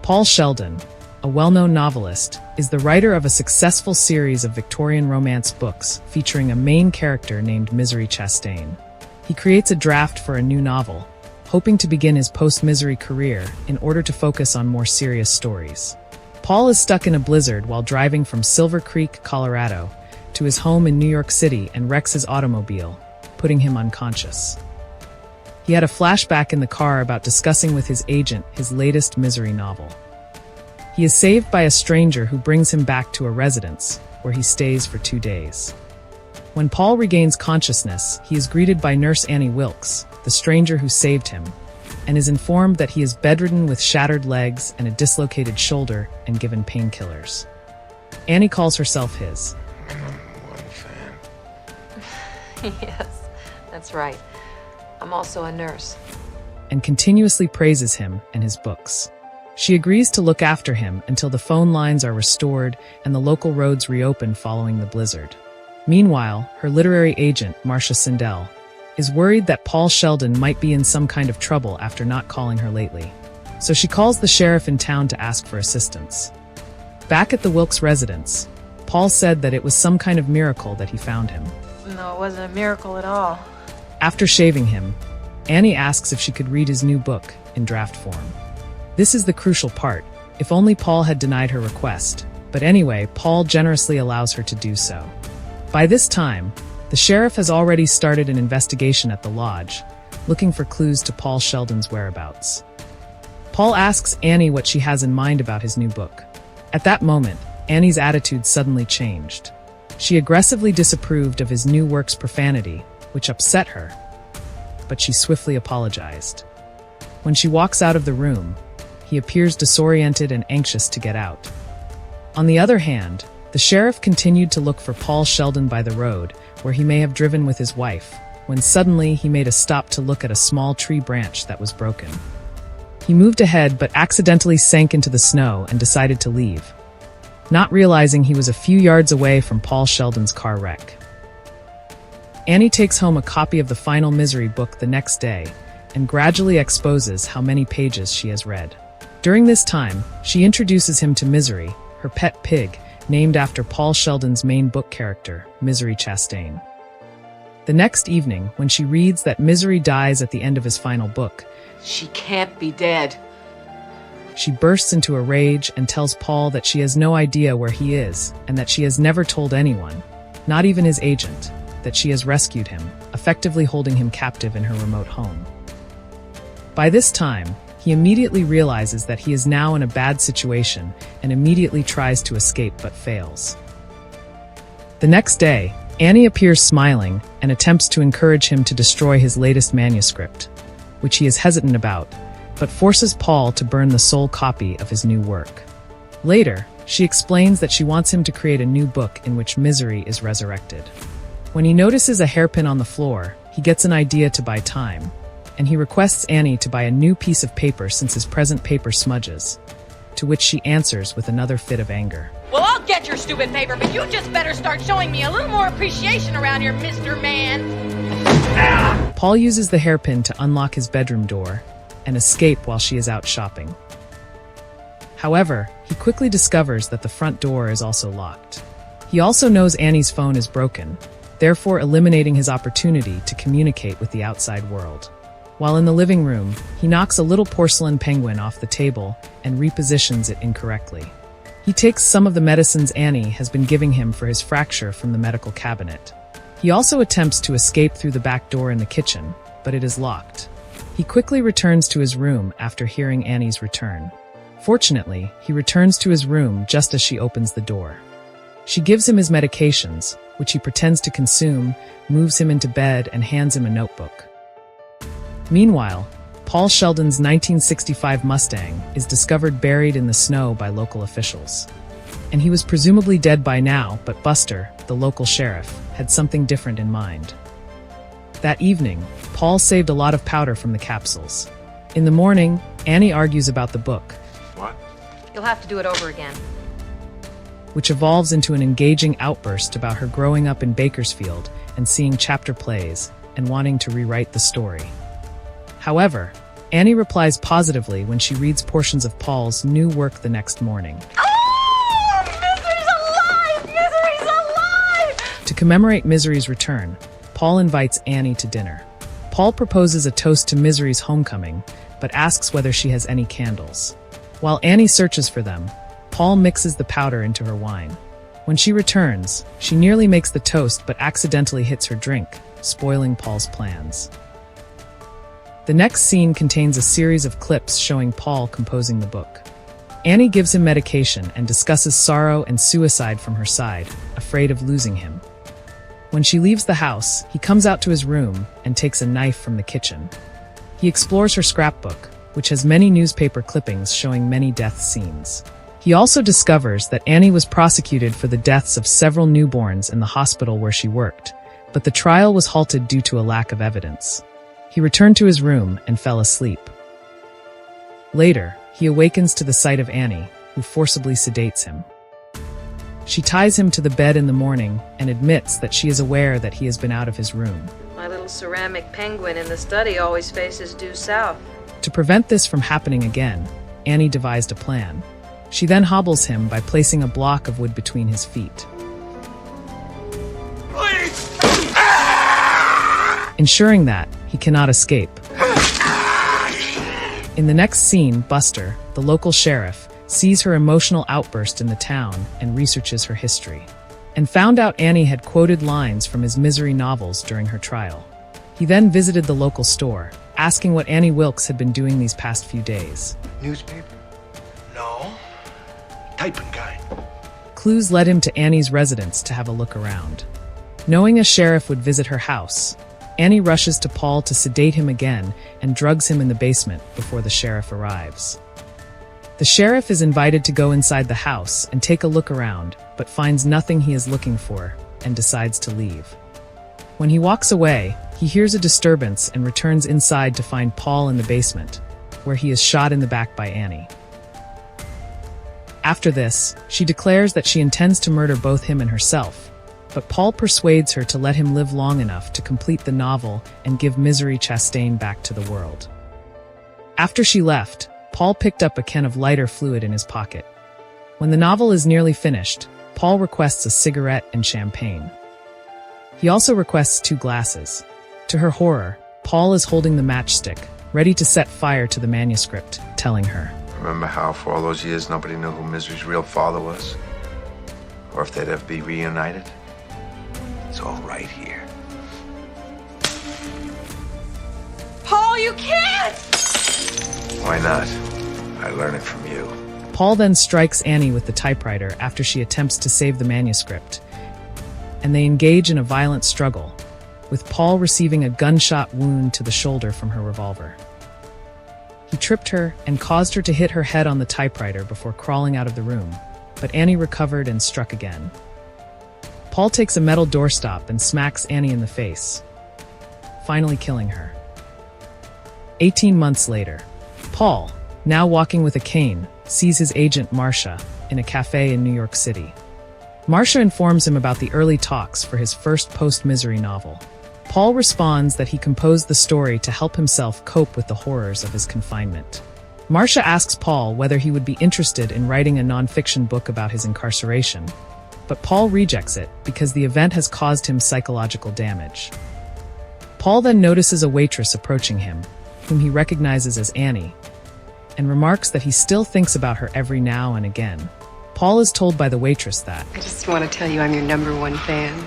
Paul Sheldon, a well-known novelist, is the writer of a successful series of Victorian romance books featuring a main character named Misery Chastain. He creates a draft for a new novel, hoping to begin his post-Misery career in order to focus on more serious stories. Paul is stuck in a blizzard while driving from Silver Creek, Colorado, to his home in New York City and wrecks his automobile, putting him unconscious. He had a flashback in the car about discussing with his agent his latest Misery novel. He is saved by a stranger who brings him back to a residence, where he stays for 2 days. When Paul regains consciousness, he is greeted by Nurse Annie Wilkes, the stranger who saved him, and is informed that he is bedridden with shattered legs and a dislocated shoulder and given painkillers. Annie calls herself his one fan. Yes, that's right. I'm also a nurse. And continuously praises him and his books. She agrees to look after him until the phone lines are restored and the local roads reopen following the blizzard. Meanwhile, her literary agent, Marcia Sindel, is worried that Paul Sheldon might be in some kind of trouble after not calling her lately. So she calls the sheriff in town to ask for assistance. Back at the Wilkes residence, Paul said that it was some kind of miracle that he found him. No, it wasn't a miracle at all. After shaving him, Annie asks if she could read his new book in draft form. This is the crucial part. If only Paul had denied her request. But anyway, Paul generously allows her to do so. By this time, the sheriff has already started an investigation at the lodge, looking for clues to Paul Sheldon's whereabouts. Paul asks Annie what she has in mind about his new book. At that moment, Annie's attitude suddenly changed. She aggressively disapproved of his new work's profanity, which upset her, but she swiftly apologized. When she walks out of the room, he appears disoriented and anxious to get out. On the other hand, the sheriff continued to look for Paul Sheldon by the road, where he may have driven with his wife, when suddenly he made a stop to look at a small tree branch that was broken. He moved ahead but accidentally sank into the snow and decided to leave, not realizing he was a few yards away from Paul Sheldon's car wreck. Annie takes home a copy of the final Misery book the next day and gradually exposes how many pages she has read. During this time, she introduces him to Misery, her pet pig, named after Paul Sheldon's main book character, Misery Chastain. The next evening, when she reads that Misery dies at the end of his final book, She can't be dead. she bursts into a rage and tells Paul that she has no idea where he is and that she has never told anyone, not even his agent, that she has rescued him, effectively holding him captive in her remote home. By this time, he immediately realizes that he is now in a bad situation and immediately tries to escape but fails. The next day, Annie appears smiling and attempts to encourage him to destroy his latest manuscript, which he is hesitant about, but forces Paul to burn the sole copy of his new work. Later, she explains that she wants him to create a new book in which Misery is resurrected. When he notices a hairpin on the floor, he gets an idea to buy time, and he requests Annie to buy a new piece of paper since his present paper smudges, to which she answers with another fit of anger. Well, I'll get your stupid paper, but you just better start showing me a little more appreciation around here, Mr. Man. Paul uses the hairpin to unlock his bedroom door and escape while she is out shopping. However, he quickly discovers that the front door is also locked. He also knows Annie's phone is broken, therefore eliminating his opportunity to communicate with the outside world. While in the living room, he knocks a little porcelain penguin off the table and repositions it incorrectly. He takes some of the medicines Annie has been giving him for his fracture from the medical cabinet. He also attempts to escape through the back door in the kitchen, but it is locked. He quickly returns to his room after hearing Annie's return. Fortunately, he returns to his room just as she opens the door. She gives him his medications, which he pretends to consume, moves him into bed, and hands him a notebook. Meanwhile, Paul Sheldon's 1965 Mustang is discovered buried in the snow by local officials. And he was presumably dead by now, but Buster, the local sheriff, had something different in mind. That evening, Paul saved a lot of powder from the capsules. In the morning, Annie argues about the book. What? You'll have to do it over again. Which evolves into an engaging outburst about her growing up in Bakersfield and seeing chapter plays and wanting to rewrite the story. However, Annie replies positively when she reads portions of Paul's new work the next morning. Oh, Misery's alive! Misery's alive! To commemorate Misery's return, Paul invites Annie to dinner. Paul proposes a toast to Misery's homecoming, but asks whether she has any candles. While Annie searches for them, Paul mixes the powder into her wine. When she returns, she nearly makes the toast but accidentally hits her drink, spoiling Paul's plans. The next scene contains a series of clips showing Paul composing the book. Annie gives him medication and discusses sorrow and suicide from her side, afraid of losing him. When she leaves the house, he comes out to his room and takes a knife from the kitchen. He explores her scrapbook, which has many newspaper clippings showing many death scenes. He also discovers that Annie was prosecuted for the deaths of several newborns in the hospital where she worked, but the trial was halted due to a lack of evidence. He returned to his room and fell asleep. Later, he awakens to the sight of Annie, who forcibly sedates him. She ties him to the bed in the morning and admits that she is aware that he has been out of his room. My little ceramic penguin in the study always faces due south. To prevent this from happening again, Annie devised a plan. She then hobbles him by placing a block of wood between his feet, ensuring that he cannot escape. In the next scene, Buster, the local sheriff, sees her emotional outburst in the town and researches her history, and found out Annie had quoted lines from his Misery novels during her trial. He then visited the local store, asking what Annie Wilkes had been doing these past few days. Newspaper? No. Typing guy. Clues led him to Annie's residence to have a look around. Knowing a sheriff would visit her house, Annie rushes to Paul to sedate him again and drugs him in the basement before the sheriff arrives. The sheriff is invited to go inside the house and take a look around, but finds nothing he is looking for and decides to leave. When he walks away, he hears a disturbance and returns inside to find Paul in the basement, where he is shot in the back by Annie. After this, she declares that she intends to murder both him and herself, but Paul persuades her to let him live long enough to complete the novel and give Misery Chastain back to the world. After she left, Paul picked up a can of lighter fluid in his pocket. When the novel is nearly finished, Paul requests a cigarette and champagne. He also requests 2 glasses. To her horror, Paul is holding the matchstick, ready to set fire to the manuscript, telling her, Remember how for all those years nobody knew who Misery's real father was? Or if they'd ever be reunited? It's all right here. Paul, you can't! Why not? I learned it from you. Paul then strikes Annie with the typewriter after she attempts to save the manuscript, and they engage in a violent struggle, with Paul receiving a gunshot wound to the shoulder from her revolver. He tripped her and caused her to hit her head on the typewriter before crawling out of the room, but Annie recovered and struck again. Paul takes a metal doorstop and smacks Annie in the face, finally killing her. 18 months later, Paul, now walking with a cane, sees his agent Marcia in a cafe in New York City. Marcia informs him about the early talks for his first post-Misery novel. Paul responds that he composed the story to help himself cope with the horrors of his confinement. Marcia asks Paul whether he would be interested in writing a non-fiction book about his incarceration, but Paul rejects it because the event has caused him psychological damage. Paul then notices a waitress approaching him, whom he recognizes as Annie, and remarks that he still thinks about her every now and again. Paul is told by the waitress that, I just want to tell you I'm your #1 fan.